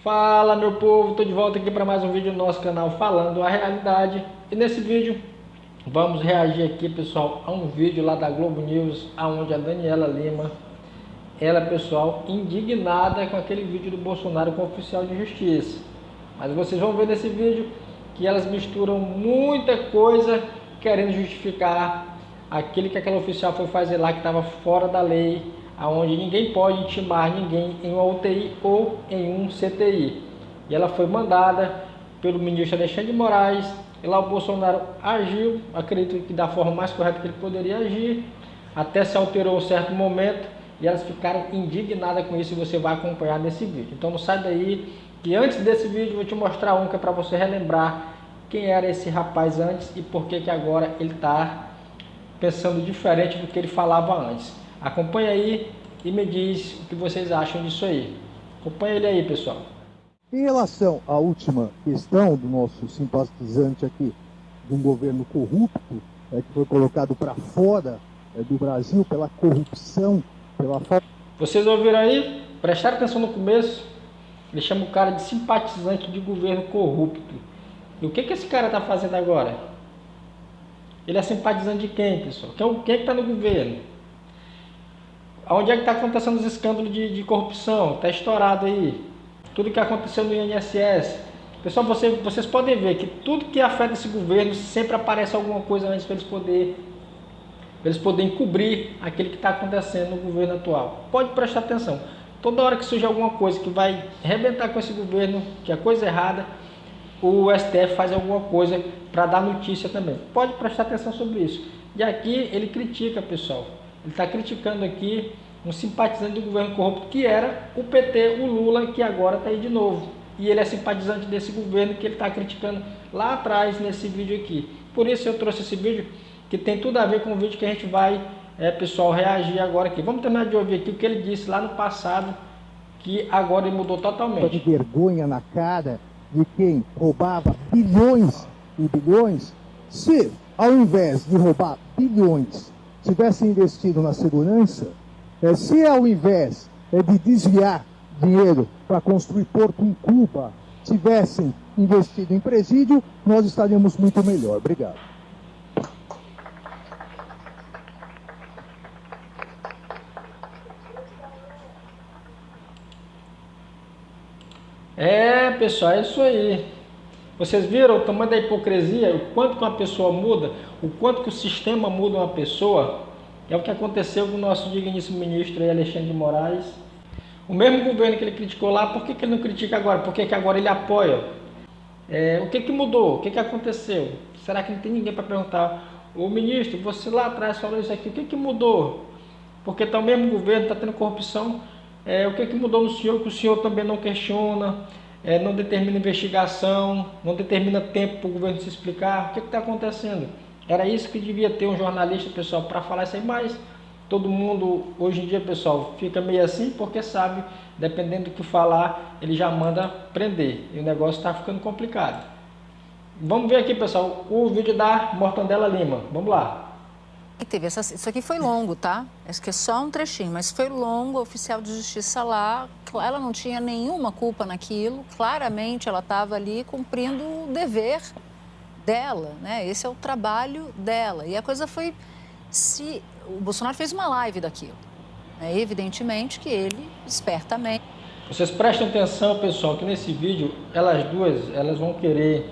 Fala meu povo, tô de volta aqui para mais um vídeo no nosso canal Falando a Realidade. E nesse vídeo vamos reagir aqui, pessoal, a um vídeo lá da Globo News, aonde a Daniela Lima, ela, pessoal, indignada com aquele vídeo do Bolsonaro com o oficial de justiça. Mas vocês vão ver nesse vídeo que elas misturam muita coisa querendo justificar aquele que aquele oficial foi fazer lá que estava fora da lei, aonde ninguém pode intimar ninguém em uma UTI ou em um CTI. E ela foi mandada pelo ministro Alexandre de Moraes, e lá o Bolsonaro agiu, acredito que da forma mais correta que ele poderia agir, até se alterou um certo momento, e elas ficaram indignadas com isso, e você vai acompanhar nesse vídeo. Então não sai daí, que antes desse vídeo eu vou te mostrar um que é para você relembrar quem era esse rapaz antes e por que agora ele está pensando diferente do que ele falava antes. Acompanha aí e me diz o que vocês acham disso aí. Acompanha ele aí, pessoal. Em relação à última questão do nosso simpatizante aqui, de um governo corrupto, que foi colocado para fora do Brasil pela corrupção, pela falta... Vocês ouviram aí? Prestaram atenção no começo? Ele chama o cara de simpatizante de governo corrupto. E o que esse cara está fazendo agora? Ele é simpatizante de quem, pessoal? Quem está no governo? Onde é que está acontecendo os escândalos de corrupção? Está estourado aí. Tudo que aconteceu no INSS. Pessoal, vocês podem ver que tudo que afeta esse governo sempre aparece alguma coisa antes para eles poderem encobrir aquele que está acontecendo no governo atual. Pode prestar atenção. Toda hora que surge alguma coisa que vai arrebentar com esse governo, que é coisa errada, o STF faz alguma coisa para dar notícia também. Pode prestar atenção sobre isso. E aqui ele critica, pessoal. Ele está criticando aqui um simpatizante do governo corrupto que era o PT, o Lula, que agora está aí de novo. E ele é simpatizante desse governo que ele está criticando lá atrás nesse vídeo aqui. Por isso eu trouxe esse vídeo que tem tudo a ver com o vídeo que a gente vai, pessoal, reagir agora aqui. Vamos terminar de ouvir aqui o que ele disse lá no passado, que agora ele mudou totalmente. De vergonha na cara de quem roubava bilhões e bilhões, se ao invés de roubar bilhões, tivesse investido na segurança, se ao invés de desviar dinheiro para construir porto em Cuba, tivessem investido em presídio, nós estaríamos muito melhor. Obrigado. Pessoal, é isso aí. Vocês viram o tamanho da hipocrisia, o quanto que uma pessoa muda, o quanto que o sistema muda uma pessoa? É o que aconteceu com o nosso digníssimo ministro Alexandre de Moraes. O mesmo governo que ele criticou lá, por que ele não critica agora? Por que agora ele apoia? O que mudou? O que aconteceu? Será que não tem ninguém para perguntar? Ô ministro, você lá atrás falou isso aqui, o que mudou? Porque tá o mesmo governo, está tendo corrupção. O que mudou no senhor, que o senhor também não questiona, não determina investigação, não determina tempo para o governo se explicar? O que está acontecendo? Era isso que devia ter um jornalista, pessoal, para falar isso aí, mas todo mundo, hoje em dia, pessoal, fica meio assim, porque sabe, dependendo do que falar, ele já manda prender, e o negócio está ficando complicado. Vamos ver aqui, pessoal, o vídeo da Mortandela Lima, vamos lá. Isso aqui foi longo, tá? Acho que é só um trechinho, mas foi longo. A oficial de justiça lá, ela não tinha nenhuma culpa naquilo. Claramente ela estava ali cumprindo o dever dela, né? Esse é o trabalho dela. E a coisa foi... O Bolsonaro fez uma live daquilo. Evidentemente que ele, espertamente... Vocês prestem atenção, pessoal, que nesse vídeo, elas duas, elas vão querer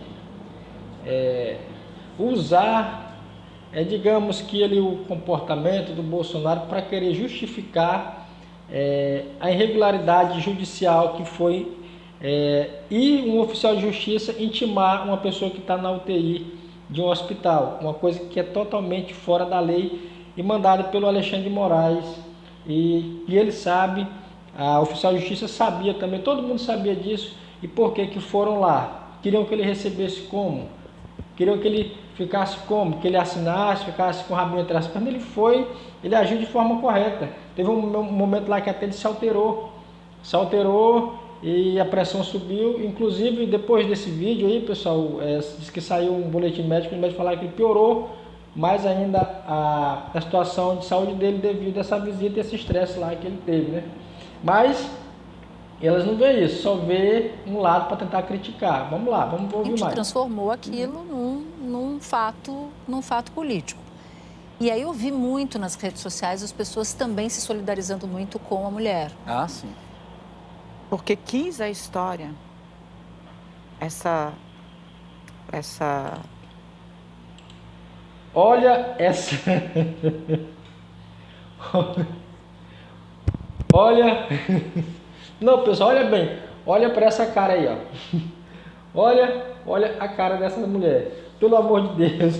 usar... digamos que o comportamento do Bolsonaro para querer justificar a irregularidade judicial que foi e um oficial de justiça intimar uma pessoa que está na UTI de um hospital, uma coisa que é totalmente fora da lei e mandada pelo Alexandre de Moraes, e ele sabe, a oficial de justiça sabia também, todo mundo sabia disso. E por que foram lá? Queriam que ele recebesse como? Queriam que ele ficasse como? Que ele assinasse, ficasse com o rabinho entre as pernas. Ele agiu de forma correta. Teve um momento lá que até ele se alterou e a pressão subiu. Inclusive, depois desse vídeo aí, pessoal, diz que saiu um boletim médico, o médico falou que ele piorou mais ainda a situação de saúde dele devido a essa visita e esse estresse lá que ele teve, né? Mas Elas não veem isso, só vê um lado para tentar criticar. Vamos lá, vamos A ouvir gente mais. transformou aquilo num fato político. E aí eu vi muito nas redes sociais as pessoas também se solidarizando muito com a mulher. Ah, sim. Porque quis a história, essa... Olha essa. Olha. Não, pessoal, olha bem. Olha para essa cara aí, ó. Olha a cara dessa mulher. Pelo amor de Deus.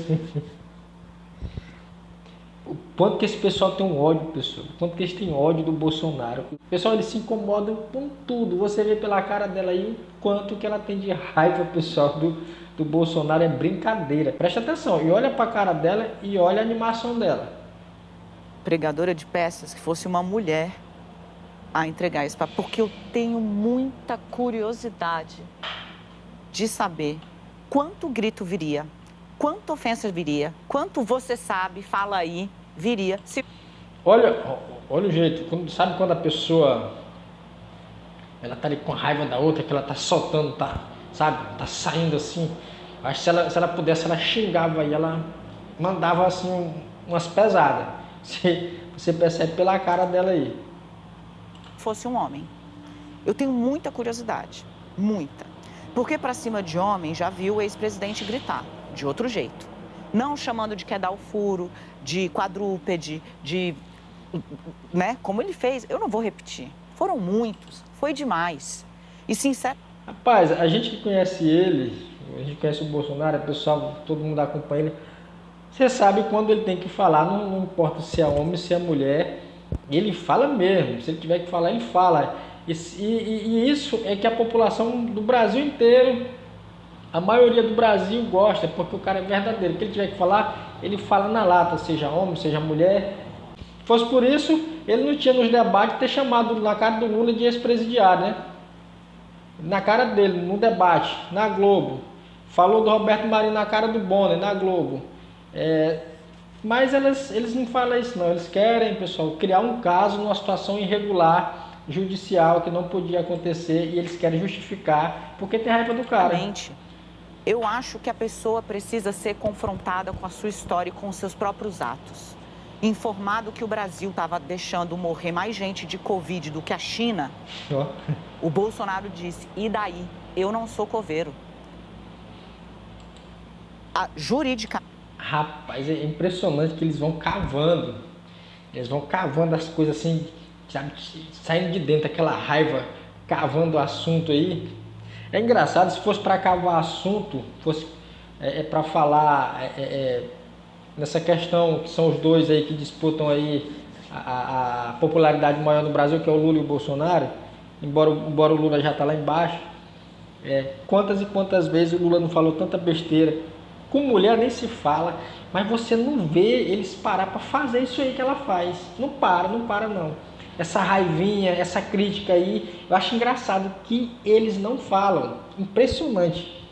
O quanto que esse pessoal tem um ódio, pessoal. O quanto que eles têm ódio do Bolsonaro. Pessoal, eles se incomodam com tudo. Você vê pela cara dela aí o quanto que ela tem de raiva, pessoal, do Bolsonaro. É brincadeira. Presta atenção. E olha pra cara dela e olha a animação dela. pregadora de peças, que fosse uma mulher a entregar isso, porque eu tenho muita curiosidade de saber quanto grito viria, quanta ofensa viria, quanto você sabe, fala aí, viria. Olha o jeito, sabe quando a pessoa ela tá ali com raiva da outra, que ela tá soltando, sabe, tá saindo assim. Acho que se ela pudesse, ela xingava e ela mandava assim umas pesadas. Você percebe pela cara dela aí. Fosse um homem. Eu tenho muita curiosidade, muita. Porque para cima de homem já viu o ex-presidente gritar, de outro jeito. Não chamando de quer dar o furo, de quadrúpede, né? Como ele fez, eu não vou repetir. Foram muitos, foi demais. E sincero... Rapaz, a gente que conhece ele, a gente conhece o Bolsonaro, o pessoal, todo mundo acompanha ele. Você sabe quando ele tem que falar, não importa se é homem, se é mulher, ele fala mesmo. Se ele tiver que falar, ele fala. E isso é que a população do Brasil inteiro, a maioria do Brasil gosta, porque o cara é verdadeiro. O que ele tiver que falar, ele fala na lata, seja homem, seja mulher. Se fosse por isso, ele não tinha nos debates ter chamado na cara do Lula de ex-presidiário, né? Na cara dele, no debate, na Globo. Falou do Roberto Marinho na cara do Bonner, na Globo. Mas eles não falam isso não, eles querem, pessoal, criar um caso numa situação irregular, judicial, que não podia acontecer, e eles querem justificar, porque tem raiva do cara. Realmente, eu acho que a pessoa precisa ser confrontada com a sua história e com os seus próprios atos. Informado que o Brasil estava deixando morrer mais gente de Covid do que a China, o Bolsonaro disse, e daí? Eu não sou coveiro. Jurídica. Rapaz, é impressionante que eles vão cavando. Eles vão cavando as coisas assim, sabe, saindo de dentro, aquela raiva, cavando o assunto aí. É engraçado, se fosse para cavar assunto, fosse para falar nessa questão, que são os dois aí que disputam aí a popularidade maior no Brasil, que é o Lula e o Bolsonaro, embora o Lula já está lá embaixo. Quantas e quantas vezes o Lula não falou tanta besteira. Com mulher nem se fala, mas você não vê eles parar para fazer isso aí que ela faz. Não para não. Essa raivinha, essa crítica aí, eu acho engraçado que eles não falam. Impressionante.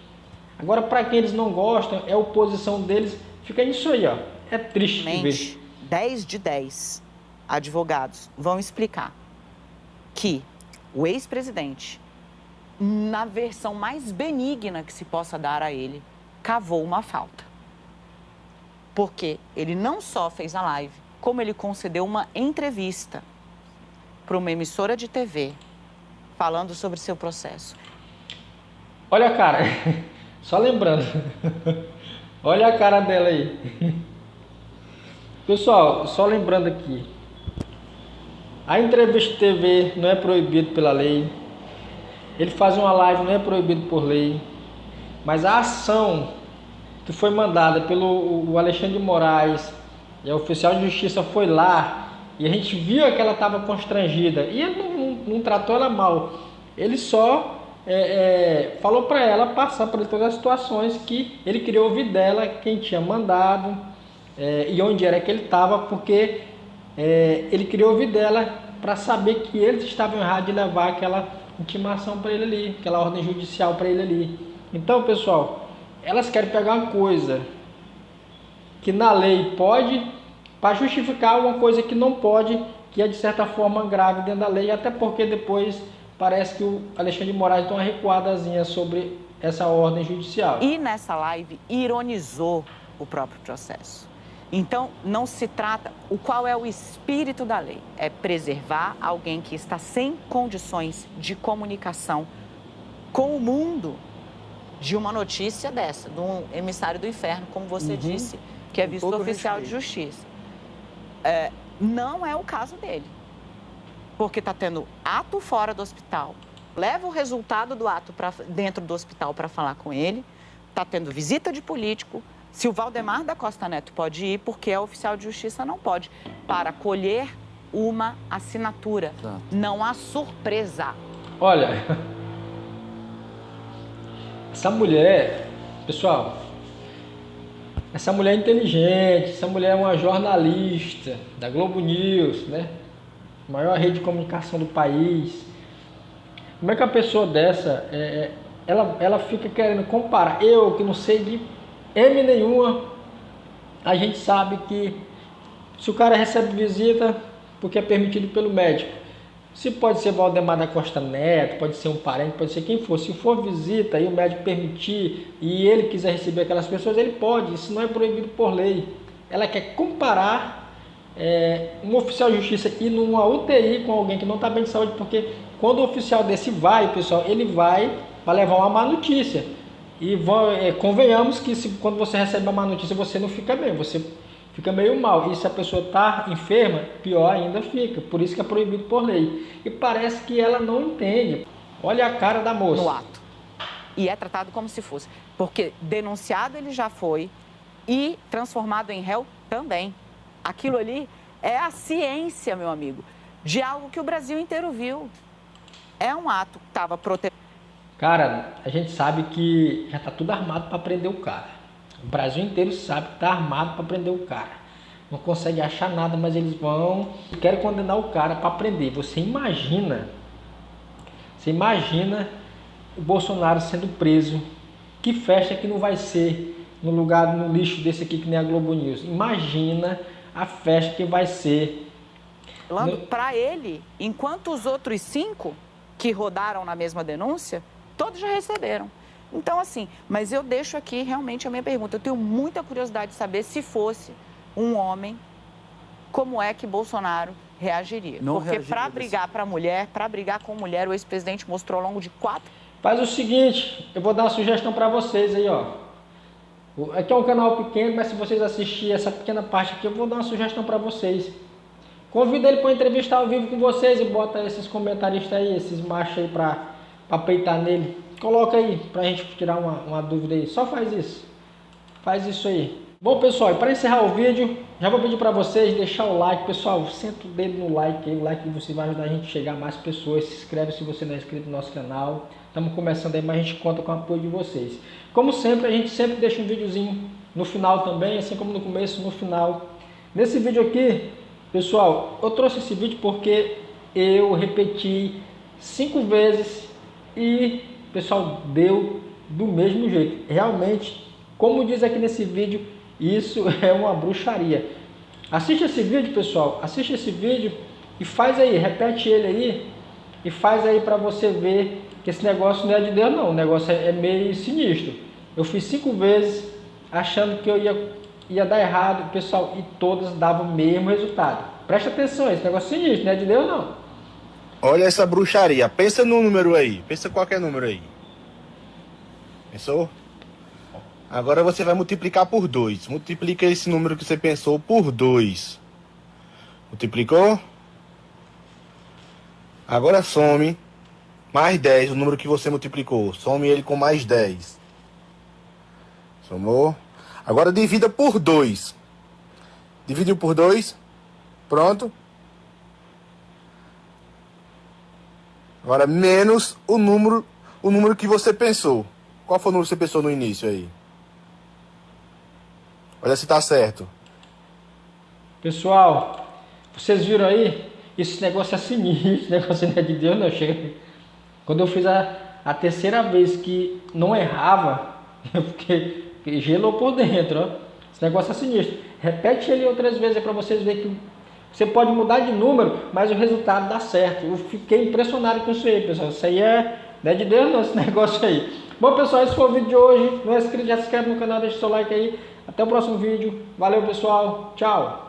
Agora, para quem eles não gostam, é a oposição deles, fica nisso aí, ó. É triste de ver. 10 de 10 advogados vão explicar que o ex-presidente, na versão mais benigna que se possa dar a ele, cavou uma falta. Porque ele não só fez a live, como ele concedeu uma entrevista para uma emissora de TV falando sobre seu processo. Olha a cara, só lembrando, olha a cara dela aí. Pessoal, só lembrando aqui, a entrevista de TV não é proibido pela lei, ele fazer uma live não é proibido por lei, mas a ação que foi mandada pelo Alexandre de Moraes, e a oficial de justiça foi lá, e a gente viu que ela estava constrangida, e ele não tratou ela mal, ele só falou para ela passar por todas as situações que ele queria ouvir dela, quem tinha mandado, e onde era que ele estava, porque ele queria ouvir dela para saber que eles estavam errados de levar aquela intimação para ele ali, aquela ordem judicial para ele ali. Então, pessoal, elas querem pegar uma coisa que na lei pode, para justificar uma coisa que não pode, que é de certa forma grave dentro da lei, até porque depois parece que o Alexandre de Moraes deu uma recuadazinha sobre essa ordem judicial. E nessa live ironizou o próprio processo. Então, não se trata... Qual é o espírito da lei? É preservar alguém que está sem condições de comunicação com o mundo de uma notícia dessa, de um emissário do inferno, como você disse, que é visto oficial de justiça. Não é o caso dele. Porque está tendo ato fora do hospital, leva o resultado do ato dentro do hospital para falar com ele, está tendo visita de político. Se o Valdemar da Costa Neto pode ir, porque é oficial de justiça, não pode, para colher uma assinatura. Exato. Não há surpresa. Olha, essa mulher, pessoal, essa mulher é inteligente, essa mulher é uma jornalista da Globo News, né? Maior rede de comunicação do país. Como é que a pessoa dessa, ela fica querendo comparar? Eu, que não sei de M nenhuma, a gente sabe que se o cara recebe visita, porque é permitido pelo médico, se pode ser Valdemar da Costa Neto, pode ser um parente, pode ser quem for, se for visita e o médico permitir e ele quiser receber aquelas pessoas, ele pode, isso não é proibido por lei. Ela quer comparar um oficial de justiça ir numa UTI com alguém que não está bem de saúde, porque quando o oficial desse vai, pessoal, ele vai para levar uma má notícia. E convenhamos que quando você recebe uma má notícia, você não fica bem, você fica meio mal. E se a pessoa está enferma, pior ainda fica. Por isso que é proibido por lei. E parece que ela não entende. Olha a cara da moça. No ato. E é tratado como se fosse. Porque denunciado ele já foi e transformado em réu também. Aquilo ali é a ciência, meu amigo, de algo que o Brasil inteiro viu. É um ato que estava protegido. Cara, a gente sabe que já está tudo armado para prender o cara. O Brasil inteiro sabe que está armado para prender o cara. Não consegue achar nada, mas eles vão e querem condenar o cara para prender. Você imagina o Bolsonaro sendo preso. Que festa que não vai ser no lugar, no lixo desse aqui que nem a Globo News. Imagina a festa que vai ser. Para ele, enquanto os outros 5 que rodaram na mesma denúncia, todos já receberam. Então, assim, mas eu deixo aqui realmente a minha pergunta. Eu tenho muita curiosidade de saber, se fosse um homem, como é que Bolsonaro reagiria. Porque para brigar para mulher, para brigar com mulher, o ex-presidente mostrou ao longo de 4... Faz o seguinte, eu vou dar uma sugestão para vocês aí, ó. Aqui é um canal pequeno, mas se vocês assistirem essa pequena parte aqui, eu vou dar uma sugestão para vocês. Convida ele para entrevistar ao vivo com vocês e bota esses comentaristas aí, esses machos aí para peitar nele. Coloca aí pra gente tirar uma dúvida aí. Só faz isso. Faz isso aí. Bom, pessoal, para encerrar o vídeo, já vou pedir para vocês deixar o like. Pessoal, senta o dedo no like aí. O like você vai ajudar a gente a chegar a mais pessoas. Se inscreve se você não é inscrito no nosso canal. Estamos começando aí, mas a gente conta com o apoio de vocês. Como sempre, a gente sempre deixa um videozinho no final também, assim como no começo, no final. Nesse vídeo aqui, pessoal, eu trouxe esse vídeo porque eu repeti 5 vezes e, pessoal, deu do mesmo jeito. Realmente, como diz aqui nesse vídeo, isso é uma bruxaria. Assiste esse vídeo, pessoal, assiste esse vídeo e faz aí, repete ele aí e faz aí para você ver que esse negócio não é de Deus não, o negócio é meio sinistro. Eu fiz 5 vezes achando que eu ia dar errado, pessoal, e todas davam o mesmo resultado. Presta atenção, esse negócio é sinistro, não é de Deus não. Olha essa bruxaria, pensa no número aí, pensa qualquer número aí. Pensou? Agora você vai multiplicar por 2. Multiplica esse número que você pensou por 2. Multiplicou? Agora some mais 10, o número que você multiplicou. Some ele com mais 10. Somou? Agora divida por 2. Dividiu por 2. Pronto. Agora menos o número que você pensou. Qual foi o número que você pensou no início aí? Olha se tá certo. Pessoal, vocês viram aí? Esse negócio é sinistro, esse negócio não é de Deus não. Chega. Quando eu fiz a terceira vez que não errava, eu fiquei gelou por dentro, ó. Esse negócio é sinistro. Repete ele outras vezes para vocês verem que Você pode mudar de número, mas o resultado dá certo. Eu fiquei impressionado com isso aí, pessoal. Isso aí não é de Deus, não, esse negócio aí. Bom, pessoal, esse foi o vídeo de hoje. Não é inscrito, já se inscreve no canal, deixa o seu like aí. Até o próximo vídeo. Valeu, pessoal. Tchau.